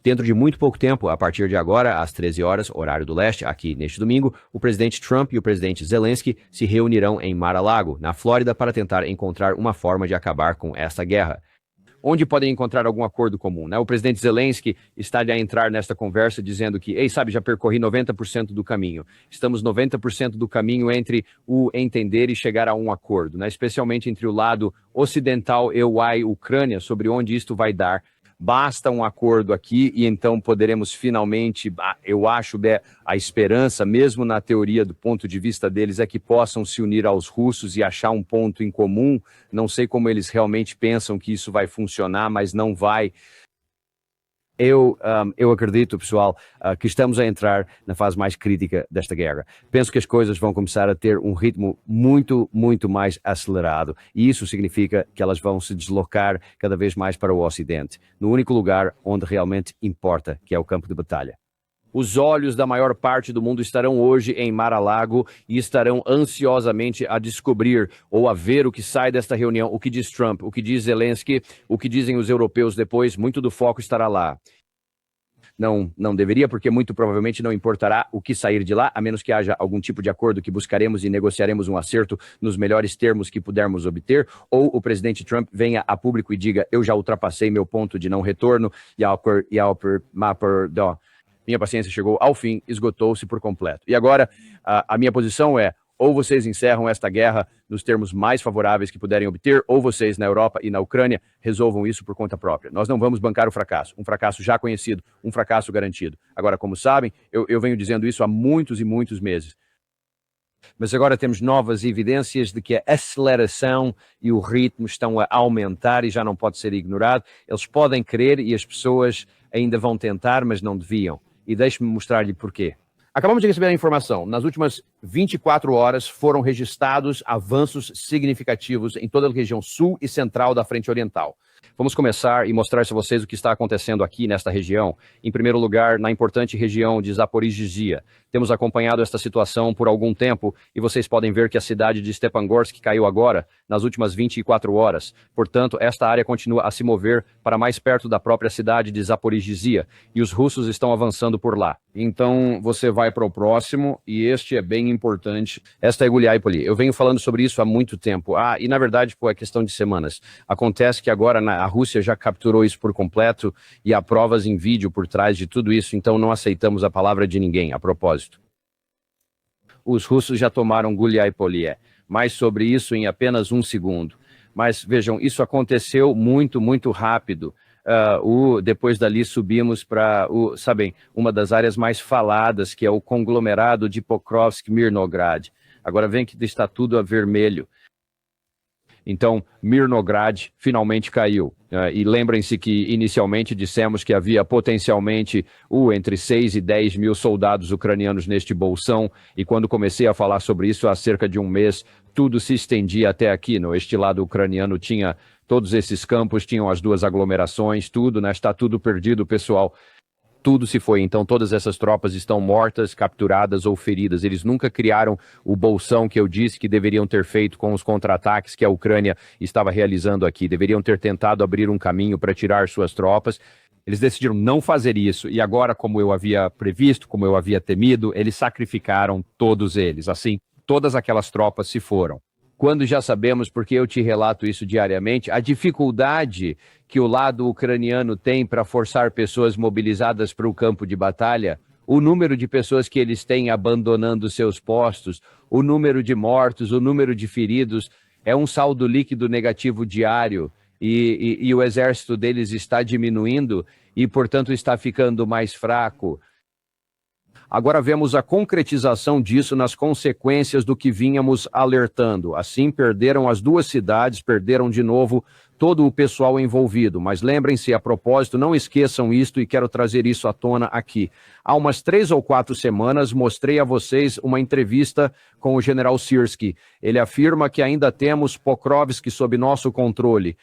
Dentro de muito pouco tempo, a partir de agora, às 13 horas, horário do leste, aqui neste domingo, o presidente Trump e o presidente Zelensky se reunirão em Mar-a-Lago, na Flórida, para tentar encontrar uma forma de acabar com essa guerra. Onde podem encontrar algum acordo comum, né? O presidente Zelensky está a entrar nesta conversa dizendo que, ei, sabe, já percorri 90% do caminho. Estamos 90% do caminho entre o entender e chegar a um acordo, né? Especialmente entre o lado ocidental e a Ucrânia, sobre onde isto vai dar. Basta um acordo aqui e então poderemos finalmente, eu acho, a esperança, mesmo na teoria do ponto de vista deles, é que possam se unir aos russos e achar um ponto em comum. Não sei como eles realmente pensam que isso vai funcionar, mas não vai. Eu acredito, pessoal, que estamos a entrar na fase mais crítica desta guerra. Penso que as coisas vão começar a ter um ritmo muito, muito mais acelerado. E isso significa que elas vão se deslocar cada vez mais para o Ocidente, no único lugar onde realmente importa, que é o campo de batalha. Os olhos da maior parte do mundo estarão hoje em Mar-a-Lago e estarão ansiosamente a descobrir ou a ver o que sai desta reunião, o que diz Trump, o que diz Zelensky, o que dizem os europeus depois. Muito do foco estará lá. Não deveria, porque muito provavelmente não importará o que sair de lá, a menos que haja algum tipo de acordo que buscaremos e negociaremos um acerto nos melhores termos que pudermos obter, ou o presidente Trump venha a público e diga, eu já ultrapassei meu ponto de não retorno minha paciência chegou ao fim, esgotou-se por completo. E agora, a minha posição é, ou vocês encerram esta guerra nos termos mais favoráveis que puderem obter, ou vocês na Europa e na Ucrânia resolvam isso por conta própria. Nós não vamos bancar o fracasso, um fracasso já conhecido, um fracasso garantido. Agora, como sabem, eu venho dizendo isso há muitos e muitos meses. Mas agora temos novas evidências de que a aceleração e o ritmo estão a aumentar e já não pode ser ignorado. Eles podem querer e as pessoas ainda vão tentar, mas não deviam. E deixe-me mostrar-lhe porquê. Acabamos de receber a informação. Nas últimas 24 horas foram registrados avanços significativos em toda a região sul e central da frente oriental. Vamos começar e mostrar a vocês o que está acontecendo aqui nesta região. Em primeiro lugar, na importante região de Zaporizhzhia. Temos acompanhado esta situação por algum tempo e vocês podem ver que a cidade de Stepangorsk caiu agora, nas últimas 24 horas. Portanto, esta área continua a se mover para mais perto da própria cidade de Zaporizhzhia e os russos estão avançando por lá. Então, você vai para o próximo e este é bem importante. Esta é Guliáipoli. Eu venho falando sobre isso há muito tempo. E na verdade, é questão de semanas. Acontece que agora a Rússia já capturou isso por completo e há provas em vídeo por trás de tudo isso, então não aceitamos a palavra de ninguém, a propósito. Os russos já tomaram Guliáipoli. Mais sobre isso em apenas um segundo. Mas vejam, isso aconteceu muito, muito rápido. Depois dali subimos para, uma das áreas mais faladas, que é o conglomerado de Pokrovsk-Mirnograd. Agora vem que está tudo a vermelho. Então, Mirnograd finalmente caiu. E lembrem-se que inicialmente dissemos que havia potencialmente entre 6 e 10 mil soldados ucranianos neste bolsão, e quando comecei a falar sobre isso há cerca de um mês, tudo se estendia até aqui. Este lado ucraniano tinha todos esses campos, tinham as duas aglomerações, tudo, né? Está tudo perdido, pessoal. Tudo se foi, então todas essas tropas estão mortas, capturadas ou feridas. Eles nunca criaram o bolsão que eu disse que deveriam ter feito com os contra-ataques que a Ucrânia estava realizando aqui. Deveriam ter tentado abrir um caminho para tirar suas tropas. Eles decidiram não fazer isso e agora, como eu havia previsto, como eu havia temido, eles sacrificaram todos eles. Assim, todas aquelas tropas se foram. Quando já sabemos, porque eu te relato isso diariamente, a dificuldade que o lado ucraniano tem para forçar pessoas mobilizadas para o campo de batalha, o número de pessoas que eles têm abandonando seus postos, o número de mortos, o número de feridos, é um saldo líquido negativo diário e o exército deles está diminuindo e, portanto, está ficando mais fraco. Agora vemos a concretização disso nas consequências do que vínhamos alertando. Assim, perderam as duas cidades, perderam de novo todo o pessoal envolvido. Mas lembrem-se, a propósito, não esqueçam isto e quero trazer isso à tona aqui. Há umas 3 ou 4 semanas mostrei a vocês uma entrevista com o general Syrskyi. Ele afirma que ainda temos Pokrovsk sob nosso controle.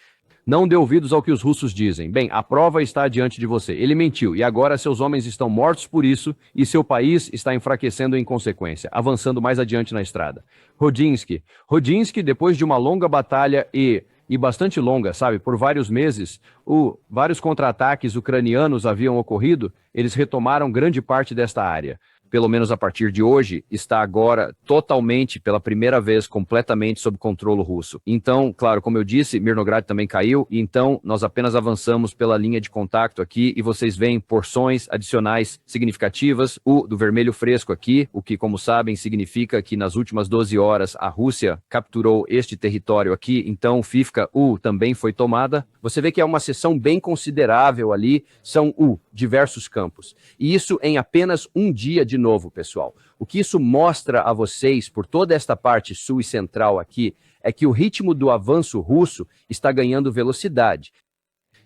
Não dê ouvidos ao que os russos dizem. Bem, a prova está diante de você. Ele mentiu e agora seus homens estão mortos por isso e seu país está enfraquecendo em consequência, avançando mais adiante na estrada. Rodinsky, depois de uma longa batalha e e bastante longa, sabe? Por vários meses, vários contra-ataques ucranianos haviam ocorrido, eles retomaram grande parte desta área. Pelo menos a partir de hoje, está agora totalmente, pela primeira vez, completamente sob controle russo. Então, claro, como eu disse, Mirnograd também caiu, e então nós apenas avançamos pela linha de contato aqui, e vocês veem porções adicionais significativas, o do vermelho fresco aqui, o que, como sabem, significa que nas últimas 12 horas a Rússia capturou este território aqui, então Fivka, também foi tomada. Você vê que é uma seção bem considerável ali, são diversos campos. E isso em apenas um dia de novo, pessoal. O que isso mostra a vocês, por toda esta parte sul e central aqui, é que o ritmo do avanço russo está ganhando velocidade.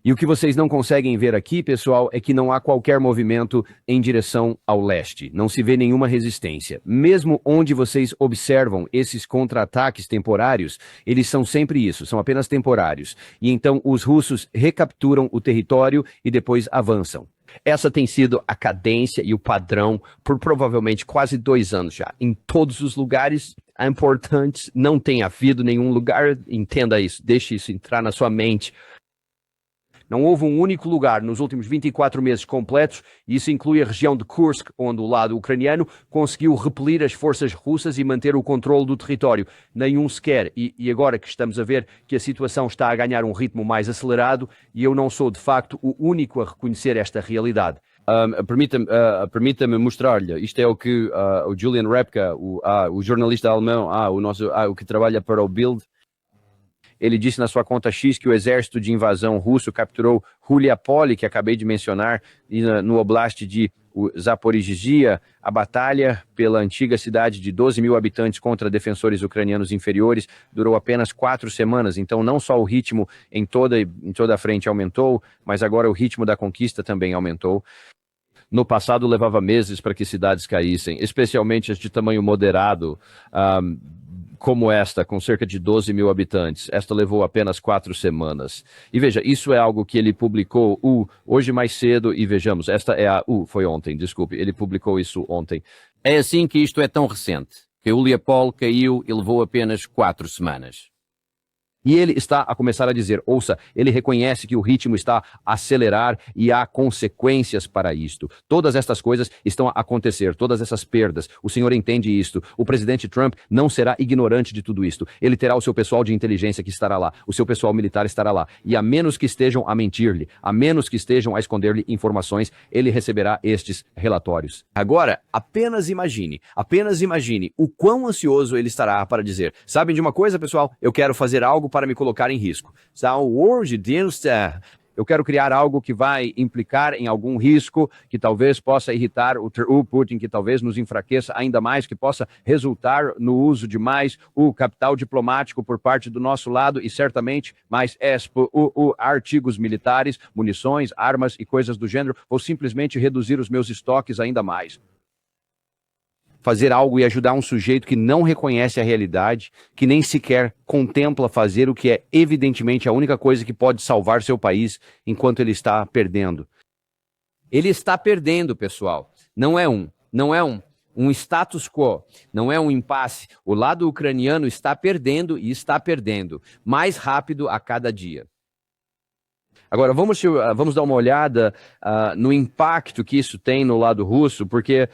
E o que vocês não conseguem ver aqui, pessoal, é que não há qualquer movimento em direção ao leste. Não se vê nenhuma resistência. Mesmo onde vocês observam esses contra-ataques temporários, eles são sempre isso, são apenas temporários. E então os russos recapturam o território e depois avançam. Essa tem sido a cadência e o padrão por provavelmente quase 2 anos já. Em todos os lugares importantes, não tem havido nenhum lugar, entenda isso, deixe isso entrar na sua mente. Não houve um único lugar nos últimos 24 meses completos, e isso inclui a região de Kursk, onde o lado ucraniano conseguiu repelir as forças russas e manter o controle do território. Nenhum sequer. E agora que estamos a ver que a situação está a ganhar um ritmo mais acelerado, e eu não sou de facto o único a reconhecer esta realidade. Permita-me mostrar-lhe, isto é o que o Julian Repka, o jornalista alemão, o que trabalha para o Bild, ele disse na sua conta X que o exército de invasão russo capturou Huliapoli, que acabei de mencionar, no oblast de Zaporizhzhia. A batalha pela antiga cidade de 12 mil habitantes contra defensores ucranianos inferiores durou apenas 4 semanas. Então não só o ritmo em toda a frente aumentou, mas agora o ritmo da conquista também aumentou. No passado levava meses para que cidades caíssem, especialmente as de tamanho moderado, como esta, com cerca de 12 mil habitantes. Esta levou apenas 4 semanas. E veja, isso é algo que ele publicou hoje mais cedo, e vejamos, esta é foi ontem, desculpe, ele publicou isso ontem. É assim que isto é tão recente, que Uliapol caiu e levou apenas 4 semanas. E ele está a começar a dizer, ouça, ele reconhece que o ritmo está a acelerar e há consequências para isto. Todas estas coisas estão a acontecer, todas essas perdas. O senhor entende isto. O presidente Trump não será ignorante de tudo isto. Ele terá o seu pessoal de inteligência que estará lá, o seu pessoal militar estará lá. E a menos que estejam a mentir-lhe, a menos que estejam a esconder-lhe informações, ele receberá estes relatórios. Agora, apenas imagine o quão ansioso ele estará para dizer, sabem de uma coisa, pessoal? Eu quero fazer algo para me colocar em risco. Eu quero criar algo que vai implicar em algum risco, que talvez possa irritar o Putin, que talvez nos enfraqueça ainda mais, que possa resultar no uso de mais o capital diplomático por parte do nosso lado e certamente mais artigos militares, munições, armas e coisas do gênero, ou simplesmente reduzir os meus estoques ainda mais. Fazer algo e ajudar um sujeito que não reconhece a realidade, que nem sequer contempla fazer o que é evidentemente a única coisa que pode salvar seu país enquanto ele está perdendo. Ele está perdendo, pessoal. Não é um status quo, não é um impasse. O lado ucraniano está perdendo e está perdendo mais rápido a cada dia. Agora, vamos dar uma olhada no impacto que isso tem no lado russo, porque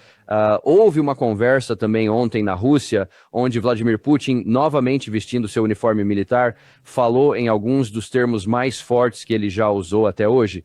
houve uma conversa também ontem na Rússia, onde Vladimir Putin, novamente vestindo seu uniforme militar, falou em alguns dos termos mais fortes que ele já usou até hoje.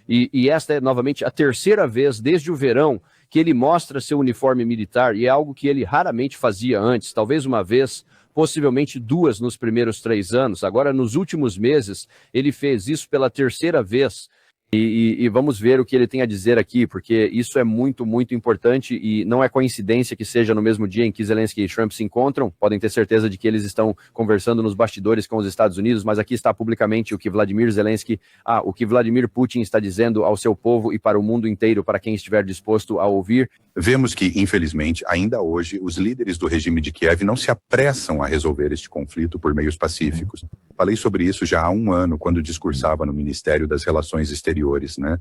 E esta é, novamente, a terceira vez desde o verão que ele mostra seu uniforme militar, e é algo que ele raramente fazia antes, talvez uma vez, possivelmente 2 nos primeiros 3 anos. Agora, nos últimos meses, ele fez isso pela terceira vez. E vamos ver o que ele tem a dizer aqui, porque isso é muito, muito importante e não é coincidência que seja no mesmo dia em que Zelensky e Trump se encontram. Podem ter certeza de que eles estão conversando nos bastidores com os Estados Unidos, mas aqui está publicamente o que o que Vladimir Putin está dizendo ao seu povo e para o mundo inteiro, para quem estiver disposto a ouvir. Vemos que, infelizmente, ainda hoje, os líderes do regime de Kiev não se apressam a resolver este conflito por meios pacíficos. Falei sobre isso já há 1 ano, quando discursava no Ministério das Relações Exteriores, né?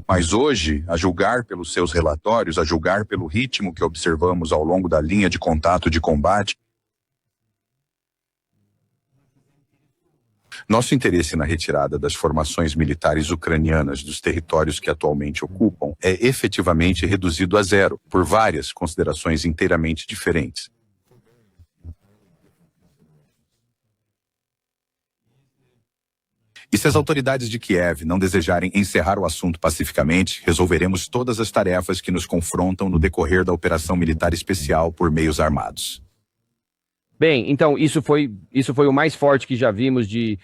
Mas hoje, a julgar pelos seus relatórios, a julgar pelo ritmo que observamos ao longo da linha de contato de combate, nosso interesse na retirada das formações militares ucranianas dos territórios que atualmente ocupam é efetivamente reduzido a zero, por várias considerações inteiramente diferentes. E se as autoridades de Kiev não desejarem encerrar o assunto pacificamente, resolveremos todas as tarefas que nos confrontam no decorrer da operação militar especial por meios armados. Bem, então isso foi o mais forte que já vimos de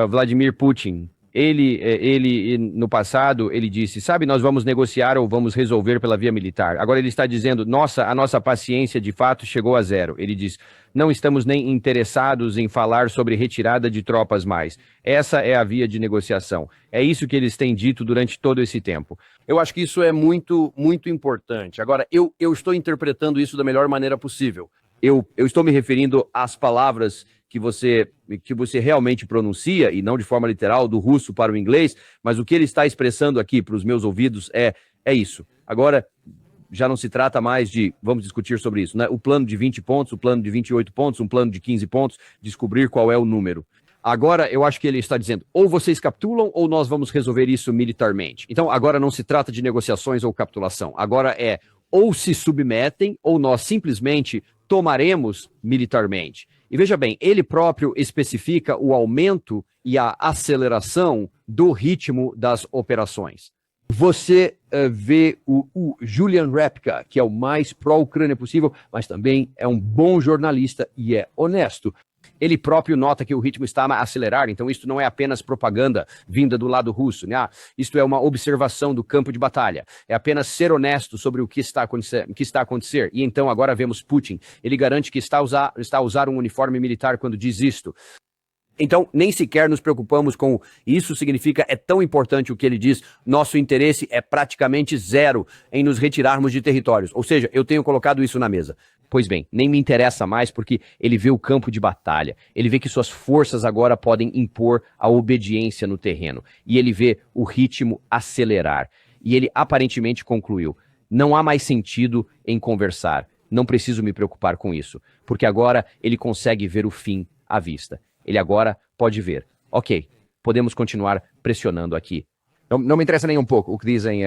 Vladimir Putin. Ele, no passado, ele disse, sabe, nós vamos negociar ou vamos resolver pela via militar. Agora ele está dizendo, a nossa paciência de fato chegou a zero. Ele diz, não estamos nem interessados em falar sobre retirada de tropas mais. Essa é a via de negociação. É isso que eles têm dito durante todo esse tempo. Eu acho que isso é muito, muito importante. Agora, eu estou interpretando isso da melhor maneira possível. Eu estou me referindo às palavras que você realmente pronuncia, e não de forma literal, do russo para o inglês, mas o que ele está expressando aqui para os meus ouvidos é isso. Agora, já não se trata mais de, vamos discutir sobre isso, né? O plano de 20 pontos, o plano de 28 pontos, um plano de 15 pontos, descobrir qual é o número. Agora, eu acho que ele está dizendo, ou vocês capitulam, ou nós vamos resolver isso militarmente. Então, agora não se trata de negociações ou capitulação. Agora é, ou se submetem, ou nós simplesmente tomaremos militarmente. E veja bem, ele próprio especifica o aumento e a aceleração do ritmo das operações. Você vê o Julian Repka, que é o mais pró-Ucrânia possível, mas também é um bom jornalista e é honesto. Ele próprio nota que o ritmo está a acelerar, então isso não é apenas propaganda vinda do lado russo, né? Isto é uma observação do campo de batalha, é apenas ser honesto sobre o que está a acontecer. E então agora vemos Putin, ele garante que está a usar um uniforme militar quando diz isto. Então, nem sequer nos preocupamos com isso significa, é tão importante o que ele diz, nosso interesse é praticamente zero em nos retirarmos de territórios. Ou seja, eu tenho colocado isso na mesa. Pois bem, nem me interessa mais porque ele vê o campo de batalha, ele vê que suas forças agora podem impor a obediência no terreno, e ele vê o ritmo acelerar. E ele aparentemente concluiu, não há mais sentido em conversar, não preciso me preocupar com isso, porque agora ele consegue ver o fim à vista. Ele agora pode ver, ok, podemos continuar pressionando aqui. Não me interessa nem um pouco o que dizem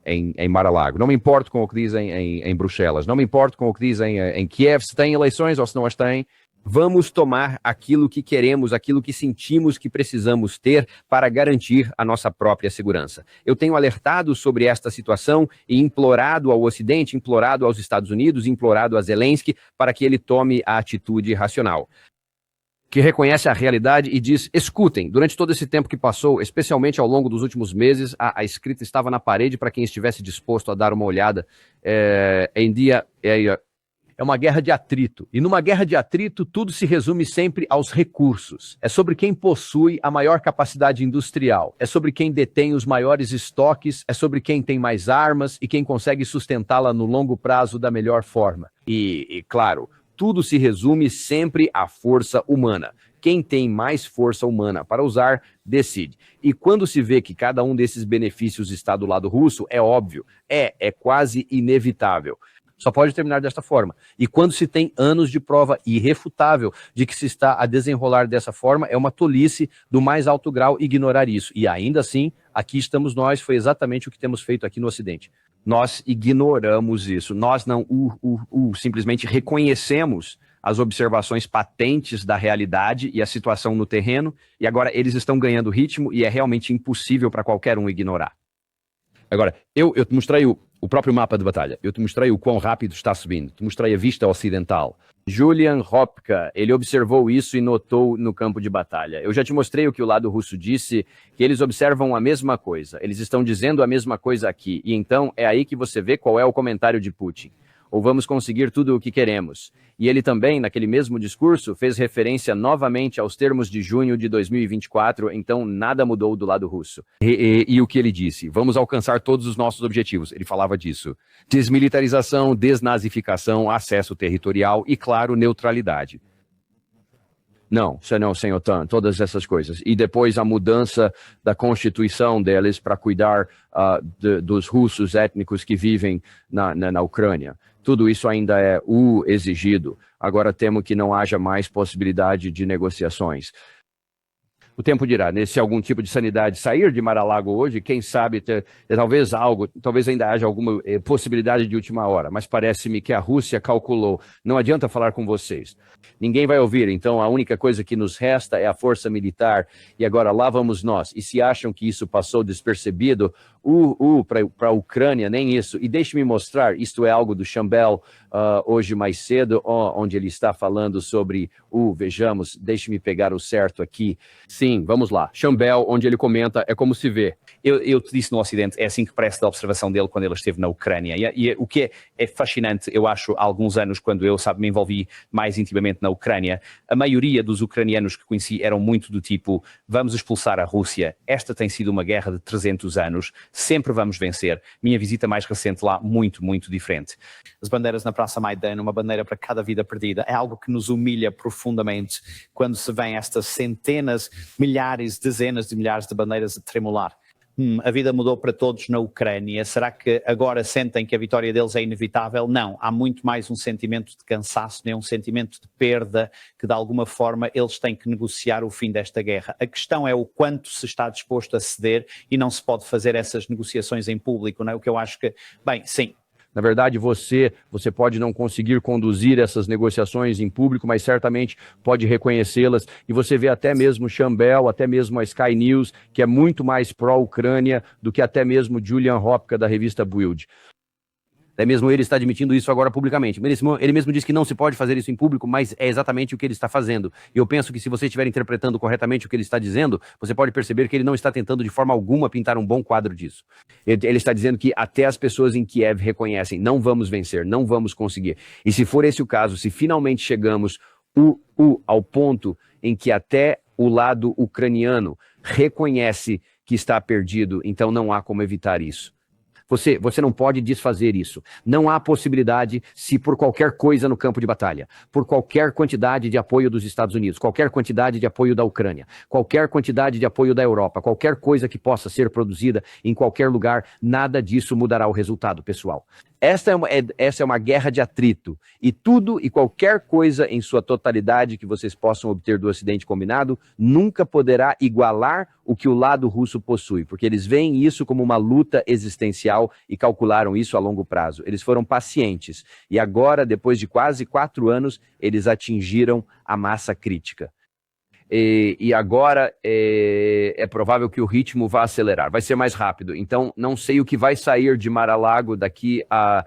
em Mar-a-Lago, não me importo com o que dizem em Bruxelas, não me importo com o que dizem em Kiev, se têm eleições ou se não as têm. Vamos tomar aquilo que queremos, aquilo que sentimos que precisamos ter para garantir a nossa própria segurança. Eu tenho alertado sobre esta situação e implorado ao Ocidente, implorado aos Estados Unidos, implorado a Zelensky para que ele tome a atitude racional, que reconhece a realidade e diz, escutem, durante todo esse tempo que passou, especialmente ao longo dos últimos meses, a escrita estava na parede para quem estivesse disposto a dar uma olhada. É uma guerra de atrito. E numa guerra de atrito, tudo se resume sempre aos recursos. É sobre quem possui a maior capacidade industrial. É sobre quem detém os maiores estoques. É sobre quem tem mais armas e quem consegue sustentá-la no longo prazo da melhor forma. E claro, tudo se resume sempre à força humana. Quem tem mais força humana para usar, decide. E quando se vê que cada um desses benefícios está do lado russo, é óbvio, é quase inevitável. Só pode terminar desta forma. E quando se tem anos de prova irrefutável de que se está a desenrolar dessa forma, é uma tolice do mais alto grau ignorar isso. E ainda assim, aqui estamos nós, foi exatamente o que temos feito aqui no Ocidente. Nós ignoramos isso, nós não simplesmente reconhecemos as observações patentes da realidade e a situação no terreno, e agora eles estão ganhando ritmo e é realmente impossível para qualquer um ignorar. Agora, eu te mostrei o próprio mapa de batalha, eu te mostrei o quão rápido está subindo, te mostrei a vista ocidental. Julian Repka, ele observou isso e notou no campo de batalha. Eu já te mostrei o que o lado russo disse, que eles observam a mesma coisa, eles estão dizendo a mesma coisa aqui, e então é aí que você vê qual é o comentário de Putin. Ou vamos conseguir tudo o que queremos. E ele também, naquele mesmo discurso, fez referência novamente aos termos de junho de 2024, então nada mudou do lado russo. E o que ele disse? Vamos alcançar todos os nossos objetivos. Ele falava disso. Desmilitarização, desnazificação, acesso territorial e, claro, neutralidade. Não, sem OTAN, todas essas coisas. E depois a mudança da constituição deles para cuidar dos russos étnicos que vivem na Ucrânia. Tudo isso ainda é o exigido. Agora temo que não haja mais possibilidade de negociações. O tempo dirá, se algum tipo de sanidade sair de Mar-a-Lago hoje, quem sabe talvez ainda haja alguma possibilidade de última hora, mas parece-me que a Rússia calculou, não adianta falar com vocês, ninguém vai ouvir, então a única coisa que nos resta é a força militar, e agora lá vamos nós, e se acham que isso passou despercebido, para a Ucrânia, nem isso, e deixe-me mostrar, isto é algo do Chambel hoje mais cedo, onde ele está falando sobre, vejamos, deixe-me pegar o certo aqui. Sim, vamos lá. Chambel, onde ele comenta, é como se vê. Eu te disse no Ocidente, é assim que parece da observação dele quando ele esteve na Ucrânia. E o que é fascinante, eu acho, há alguns anos, quando eu, me envolvi mais intimamente na Ucrânia, a maioria dos ucranianos que conheci eram muito do tipo, vamos expulsar a Rússia, esta tem sido uma guerra de 300 anos, sempre vamos vencer. Minha visita mais recente lá, muito, muito diferente. As bandeiras na Praça Maidan, uma bandeira para cada vida perdida, é algo que nos humilha profundamente quando se vêem estas centenas, milhares, dezenas de milhares de bandeiras a tremular. A vida mudou para todos na Ucrânia. Será que agora sentem que a vitória deles é inevitável? Não, há muito mais um sentimento de cansaço, um sentimento de perda, que de alguma forma eles têm que negociar o fim desta guerra. A questão é o quanto se está disposto a ceder e não se pode fazer essas negociações em público, não é? O que eu acho que, bem, sim. Na verdade, você pode não conseguir conduzir essas negociações em público, mas certamente pode reconhecê-las. E você vê até mesmo Chambel, até mesmo a Sky News, que é muito mais pró-Ucrânia do que até mesmo Julian Hopka, da revista Bild. Até mesmo ele está admitindo isso agora publicamente. Ele mesmo disse que não se pode fazer isso em público, mas é exatamente o que ele está fazendo. E eu penso que se você estiver interpretando corretamente o que ele está dizendo, você pode perceber que ele não está tentando de forma alguma pintar um bom quadro disso. Ele está dizendo que até as pessoas em Kiev reconhecem, não vamos vencer, não vamos conseguir. E se for esse o caso, se finalmente chegamos ao ponto em que até o lado ucraniano reconhece que está perdido, então não há como evitar isso. Você não pode desfazer isso. Não há possibilidade se por qualquer coisa no campo de batalha, por qualquer quantidade de apoio dos Estados Unidos, qualquer quantidade de apoio da Ucrânia, qualquer quantidade de apoio da Europa, qualquer coisa que possa ser produzida em qualquer lugar, nada disso mudará o resultado, pessoal. Essa é uma guerra de atrito, e tudo e qualquer coisa em sua totalidade que vocês possam obter do Ocidente combinado nunca poderá igualar o que o lado russo possui, porque eles veem isso como uma luta existencial e calcularam isso a longo prazo. Eles foram pacientes, e agora, depois de quase 4 anos, eles atingiram a massa crítica. E agora é provável que o ritmo vá acelerar, vai ser mais rápido. Então, não sei o que vai sair de Mar-a-Lago daqui a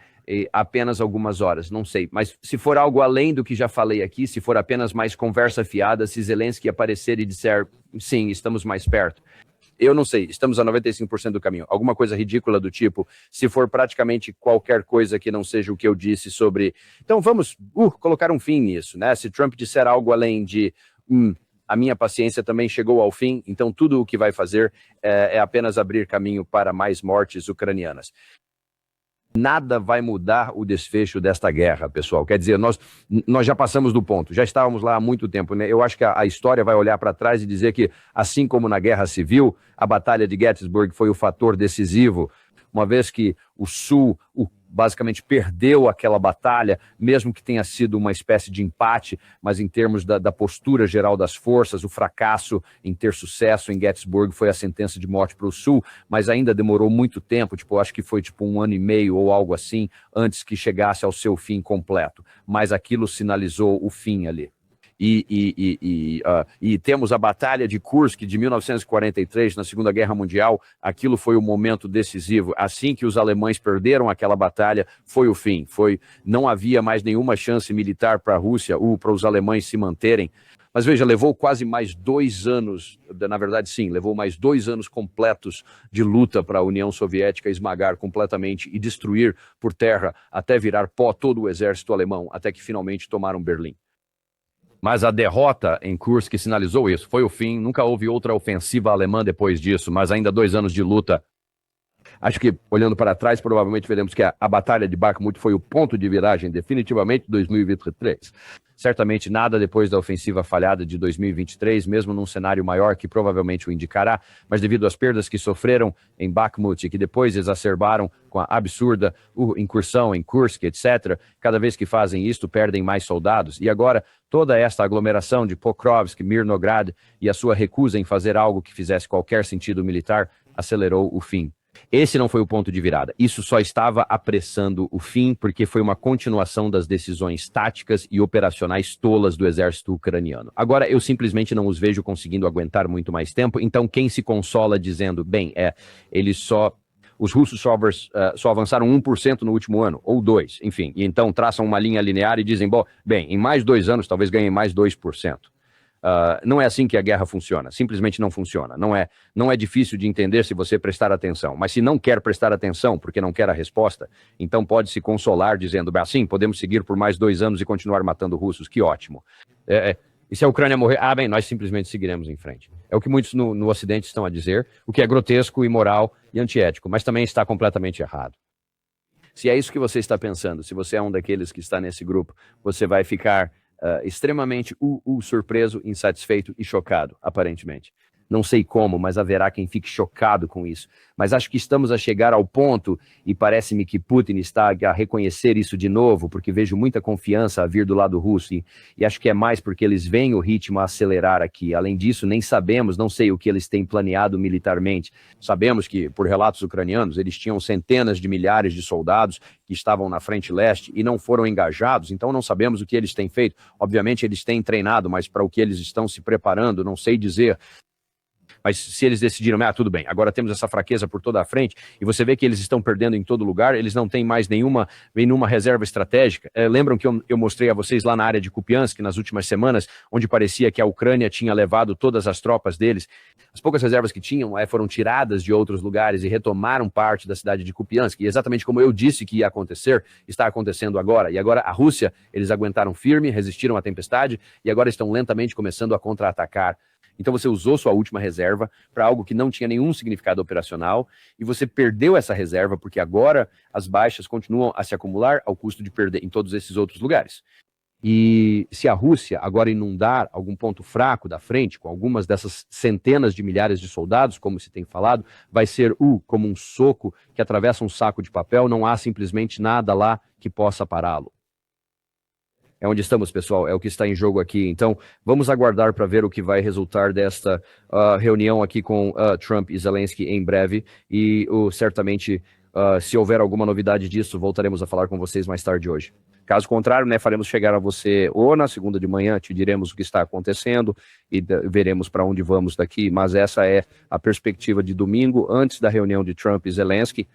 apenas algumas horas, não sei. Mas se for algo além do que já falei aqui, se for apenas mais conversa fiada, se Zelensky aparecer e disser, sim, estamos mais perto. Eu não sei, estamos a 95% do caminho. Alguma coisa ridícula do tipo, se for praticamente qualquer coisa que não seja o que eu disse sobre... Então vamos colocar um fim nisso, né? Se Trump disser algo além de... a minha paciência também chegou ao fim, então tudo o que vai fazer é apenas abrir caminho para mais mortes ucranianas. Nada vai mudar o desfecho desta guerra, pessoal. Quer dizer, nós já passamos do ponto, já estávamos lá há muito tempo, né? Eu acho que a história vai olhar para trás e dizer que, assim como na Guerra Civil, a Batalha de Gettysburg foi o fator decisivo, uma vez que o Sul basicamente perdeu aquela batalha, mesmo que tenha sido uma espécie de empate, mas em termos da postura geral das forças, o fracasso em ter sucesso em Gettysburg foi a sentença de morte para o Sul, mas ainda demorou muito tempo, acho que foi 1 ano e meio ou algo assim, antes que chegasse ao seu fim completo, mas aquilo sinalizou o fim ali. E temos a Batalha de Kursk de 1943, na Segunda Guerra Mundial, aquilo foi o momento decisivo. Assim que os alemães perderam aquela batalha, foi o fim. Não havia mais nenhuma chance militar para a Rússia, para os alemães se manterem. Mas veja, levou quase mais 2 anos, na verdade sim, levou mais 2 anos completos de luta para a União Soviética esmagar completamente e destruir por terra, até virar pó todo o exército alemão, até que finalmente tomaram Berlim. Mas a derrota em Kursk sinalizou isso, foi o fim, nunca houve outra ofensiva alemã depois disso, mas ainda 2 anos de luta. Acho que, olhando para trás, provavelmente veremos que a Batalha de Bakhmut foi o ponto de viragem definitivamente de 2023. Certamente nada depois da ofensiva falhada de 2023, mesmo num cenário maior que provavelmente o indicará, mas devido às perdas que sofreram em Bakhmut e que depois exacerbaram com a absurda incursão em Kursk, etc., cada vez que fazem isto, perdem mais soldados. E agora, toda esta aglomeração de Pokrovsk, Mirnograd e a sua recusa em fazer algo que fizesse qualquer sentido militar acelerou o fim. Esse não foi o ponto de virada. Isso só estava apressando o fim, porque foi uma continuação das decisões táticas e operacionais tolas do exército ucraniano. Agora, eu simplesmente não os vejo conseguindo aguentar muito mais tempo, então quem se consola dizendo, bem, os russos só avançaram 1% no último ano, ou 2%, enfim, e então traçam uma linha linear e dizem, bom, bem, em mais 2 anos talvez ganhem mais 2%. Não é assim que a guerra funciona, simplesmente não funciona. Não é difícil de entender se você prestar atenção, mas se não quer prestar atenção porque não quer a resposta, então pode se consolar dizendo, bem, assim, podemos seguir por mais 2 anos e continuar matando russos, que ótimo. E se a Ucrânia morrer, bem, nós simplesmente seguiremos em frente. É o que muitos no Ocidente estão a dizer, o que é grotesco, imoral e antiético, mas também está completamente errado. Se é isso que você está pensando, se você é um daqueles que está nesse grupo, você vai ficar extremamente surpreso, insatisfeito e chocado, aparentemente. Não sei como, mas haverá quem fique chocado com isso. Mas acho que estamos a chegar ao ponto, e parece-me que Putin está a reconhecer isso de novo, porque vejo muita confiança a vir do lado russo, e acho que é mais porque eles veem o ritmo a acelerar aqui. Além disso, nem sabemos, não sei o que eles têm planeado militarmente. Sabemos que, por relatos ucranianos, eles tinham centenas de milhares de soldados que estavam na frente leste e não foram engajados, então não sabemos o que eles têm feito. Obviamente eles têm treinado, mas para o que eles estão se preparando, não sei dizer. Mas se eles decidiram, tudo bem, agora temos essa fraqueza por toda a frente, e você vê que eles estão perdendo em todo lugar, eles não têm mais nenhuma reserva estratégica. Lembram que eu mostrei a vocês lá na área de Kupiansk, nas últimas semanas, onde parecia que a Ucrânia tinha levado todas as tropas deles? As poucas reservas que tinham foram tiradas de outros lugares e retomaram parte da cidade de Kupiansk. E exatamente como eu disse que ia acontecer, está acontecendo agora. E agora a Rússia, eles aguentaram firme, resistiram à tempestade, e agora estão lentamente começando a contra-atacar. Então você usou sua última reserva para algo que não tinha nenhum significado operacional e você perdeu essa reserva porque agora as baixas continuam a se acumular ao custo de perder em todos esses outros lugares. E se a Rússia agora inundar algum ponto fraco da frente, com algumas dessas centenas de milhares de soldados, como se tem falado, vai ser como um soco que atravessa um saco de papel, não há simplesmente nada lá que possa pará-lo. É onde estamos, pessoal, é o que está em jogo aqui. Então, vamos aguardar para ver o que vai resultar desta reunião aqui com Trump e Zelensky em breve. E certamente, se houver alguma novidade disso, voltaremos a falar com vocês mais tarde hoje. Caso contrário, faremos chegar a você ou na segunda de manhã, te diremos o que está acontecendo e veremos para onde vamos daqui. Mas essa é a perspectiva de domingo, antes da reunião de Trump e Zelensky.